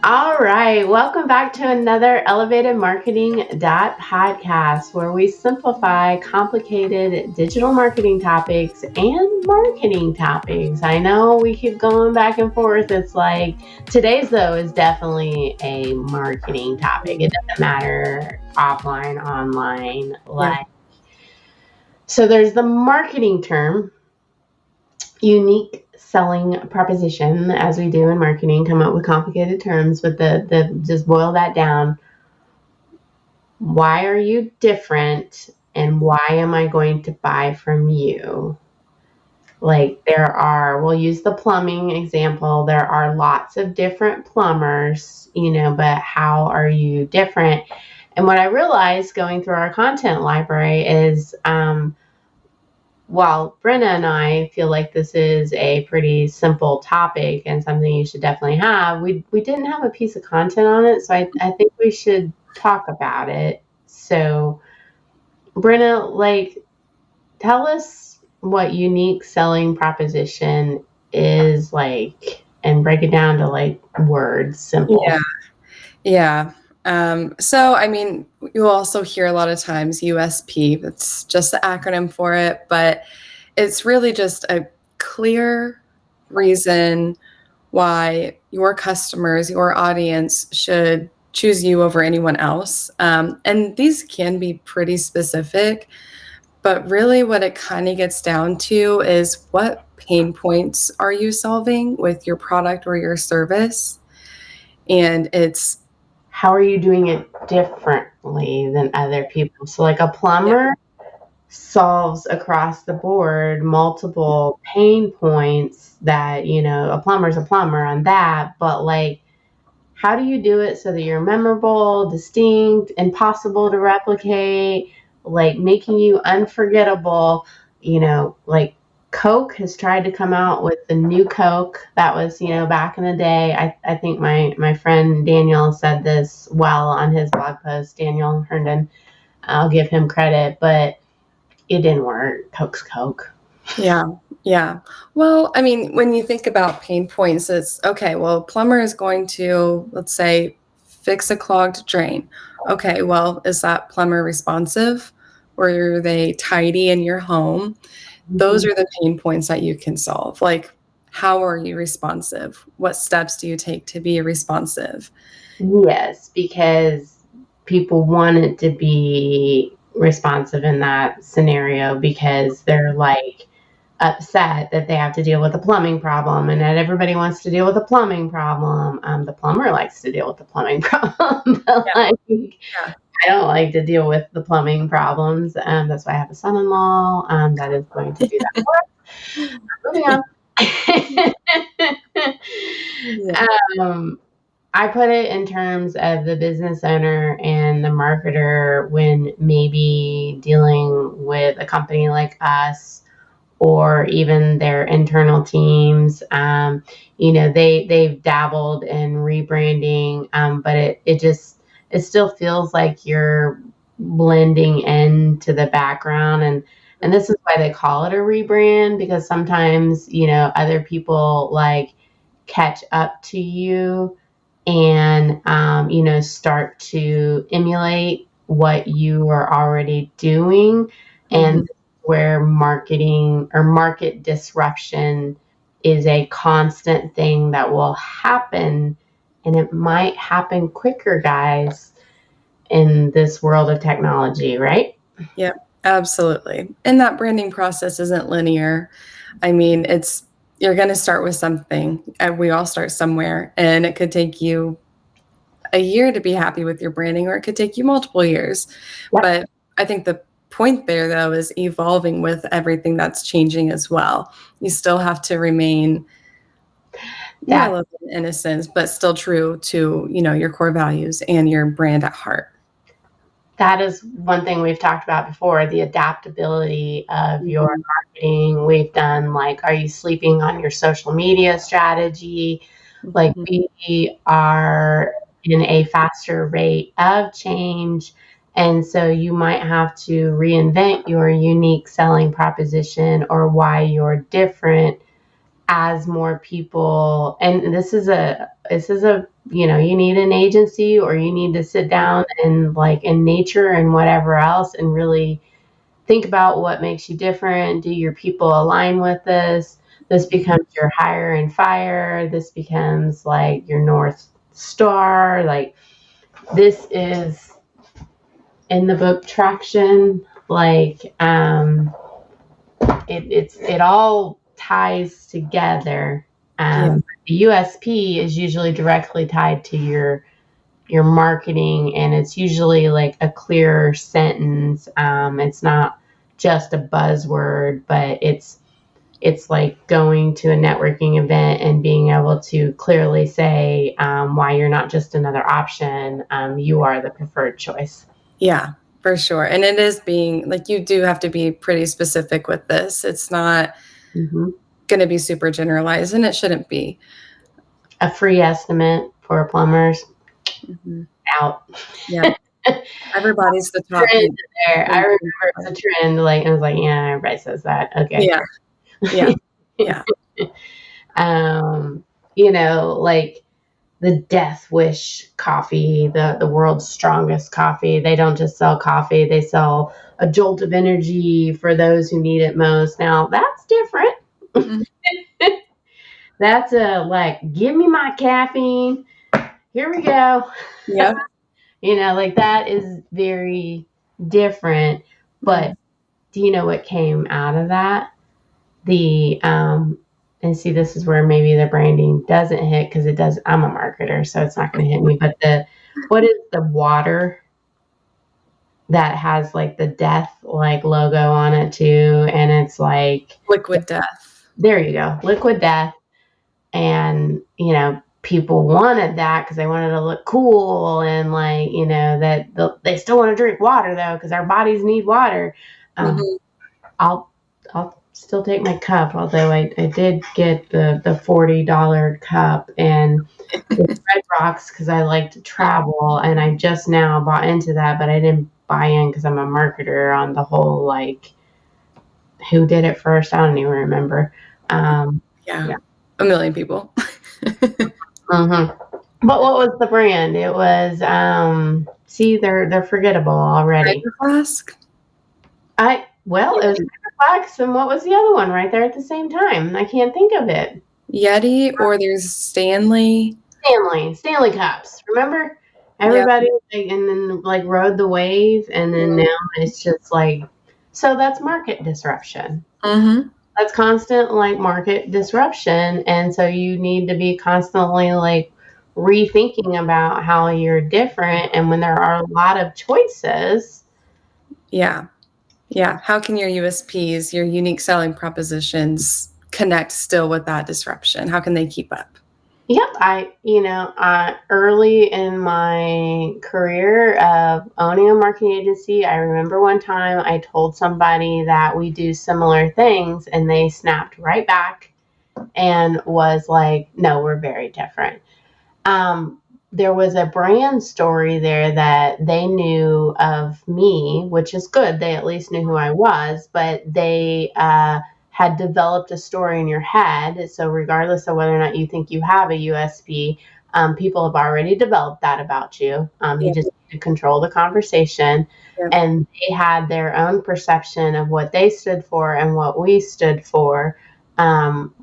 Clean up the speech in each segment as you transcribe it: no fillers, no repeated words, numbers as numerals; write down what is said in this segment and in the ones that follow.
All right, welcome back to another Elevated Marketing podcast where we simplify complicated digital marketing topics and marketing topics. I know we keep going back and forth. It's like today's, though, is definitely a marketing topic. It doesn't matter offline, online, Yeah. so there's the marketing term, unique selling proposition, as we do in marketing, come up with complicated terms, but the just boil that down. Why are you different and why am I going to buy from you? Like we'll use the plumbing example. There are lots of different plumbers, but how are you different? And what I realized going through our content library is, while Brenna and I feel like this is a pretty simple topic and something you should definitely have, we didn't have a piece of content on it, so I think we should talk about it. So, Brenna, tell us what unique selling proposition is like, and break it down to words, simple. Yeah. Yeah. So, I mean, you'll also hear a lot of times USP. That's just the acronym for it, but it's really just a clear reason why your customers, your audience should choose you over anyone else. And these can be pretty specific, but really what it kind of gets down to is what pain points are you solving with your product or your service? And it's How are you doing it differently than other people? So, like a Yeah. plumber solves across the board multiple pain points that, a plumber's a plumber on that, but how do you do it so that you're memorable, distinct, impossible to replicate, making you unforgettable? Like Coke has tried to come out with the new Coke that was, back in the day. I think my friend Daniel said this well on his blog post, Daniel Herndon. I'll give him credit, but it didn't work. Coke's Coke. Yeah. Yeah. Well, I mean, when you think about pain points, it's okay. Well, a plumber is going to, let's say, fix a clogged drain. Okay. Well, is that plumber responsive? Or are they tidy in your home? Those are the pain points that you can solve. Like, how are you responsive? What steps do you take to be responsive? Yes, because people want it to be responsive in that scenario because they're upset that they have to deal with a plumbing problem and that everybody wants to deal with a plumbing problem. The plumber likes to deal with the plumbing problem, but Yeah. Yeah. I don't like to deal with the plumbing problems. That's why I have a son-in-law that is going to do that for us. Moving on. Yeah. um, I put it in terms of the business owner and the marketer when maybe dealing with a company like us or even their internal teams. They've dabbled in rebranding, but it still feels like you're blending into the background, and this is why they call it a rebrand, because sometimes other people catch up to you and start to emulate what you are already doing, Mhm. and where marketing or market disruption is a constant thing that will happen, and it might happen quicker, guys, in this world of technology, right? Yep, absolutely. And that branding process isn't linear. I mean, you're going to start with something. We all start somewhere, and it could take you a year to be happy with your branding, or it could take you multiple years. Yep. But I think the point there, though, is evolving with everything that's changing as well. You still have to remain That relevant in a sense, but still true to, your core values and your brand at heart. that is one thing we've talked about before, the adaptability of your Mhm. marketing. We've done are you sleeping on your social media strategy? Mhm. We are in a faster rate of change. And so you might have to reinvent your unique selling proposition or why you're different as more people. And this is you need an agency, or you need to sit down and like in nature and whatever else and really think about what makes you different. Do your people align with this? This becomes your hire and fire. This becomes like your North Star. Like, this is in the book Traction. Like, it all ties together. The USP is usually directly tied to your marketing, and it's usually like a clear sentence. It's not just a buzzword, but it's like going to a networking event and being able to clearly say why you're not just another option. You are the preferred choice. Yeah, for sure. And it is being like, you do have to be pretty specific with this. It's not going to be super generalized, and it shouldn't be. A free estimate for plumbers. Out. Yeah. Everybody's the top. There. I remember it's a trend. Like, I was like, yeah, everybody says that. Okay. Yeah. Yeah. Yeah. Like the Death Wish coffee, the world's strongest coffee. They don't just sell coffee, they sell a jolt of energy for those who need it most. Now, that's different. That's like, give me my caffeine. Here we go. Yeah. Like, that is very different. But do you know what came out of that? And see, this is where maybe the branding doesn't hit, because it does. I'm a marketer, so it's not going to hit me. But what is the water that has like the death like logo on it too, and it's like Liquid Death. There you go, Liquid Death. And people wanted that because they wanted to look cool, and like that they still want to drink water though, because our bodies need water. I'll still take my cup, although I did get the $40 cup, and it's Red Rocks because I like to travel, and I just now bought into that, but I didn't buy in because I'm a marketer on the whole, like, who did it first? I don't even remember. Yeah. A million people. But what was the brand? It was see, they're forgettable already. Flask. It was Flask, and what was the other one right there at the same time? I can't think of it. Yeti, or there's Stanley cups. Remember, everybody and then like rode the wave, and then now it's just like, so that's market disruption. That's constant like market disruption, and so you need to be constantly like rethinking about how you're different. And when there are a lot of choices, how can your USPs, your unique selling propositions, connect still with that disruption? How can they keep up? Yep. Early in my career of owning a marketing agency, I remember one time I told somebody that we do similar things, and they snapped right back and was like, no, we're very different. There was a brand story there that they knew of me, which is good. They at least knew who I was, but they had developed a story in your head. So regardless of whether or not you think you have a USP, people have already developed that about you. You just need to control the conversation. And they had their own perception of what they stood for and what we stood for.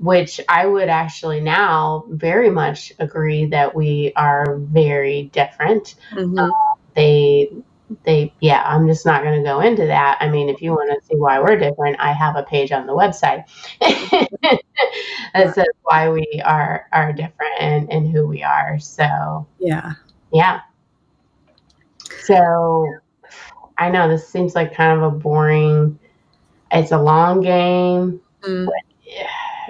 Which I would actually now very much agree that we are very different. I'm just not going to go into that. I mean, if you want to see why we're different, I have a page on the website that says why we are different and who we are. So, yeah. So, I know this seems like kind of a boring, it's a long game.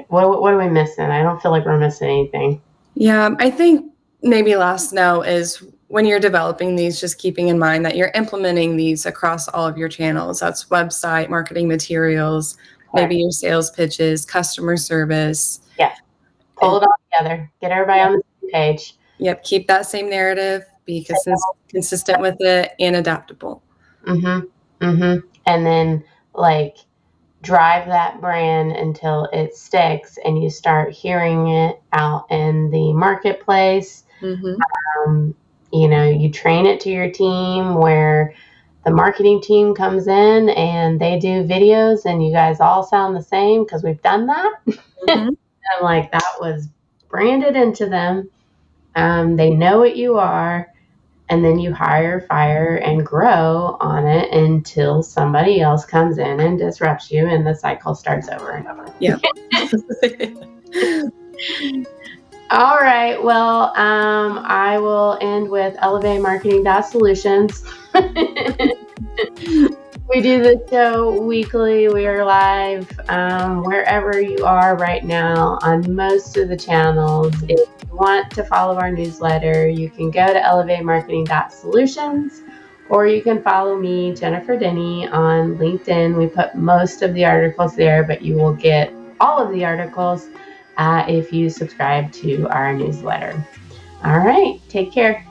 But what are we missing? I don't feel like we're missing anything. Yeah, I think maybe last note is, when you're developing these, just keeping in mind that you're implementing these across all of your channels. That's website, marketing materials, maybe your sales pitches, customer service. Yeah. Pull it all together. Get everybody on the same page. Yep. Keep that same narrative. Be consistent with it and adaptable. And then, like, drive that brand until it sticks and you start hearing it out in the marketplace. Mm-hmm. You train it to your team where the marketing team comes in and they do videos and you guys all sound the same because we've done that. Mm-hmm. I'm like, that was branded into them. They know what you are, and then you hire, fire, and grow on it until somebody else comes in and disrupts you, and the cycle starts over and over. Yeah. All right. Well, I will end with Elevate Marketing Solutions. We do this show weekly. We are live wherever you are right now on most of the channels. If you want to follow our newsletter, you can go to elevatemarketing.solutions, or you can follow me, Jennifer Denny, on LinkedIn. We put most of the articles there, but you will get all of the articles if you subscribe to our newsletter. All right. Take care.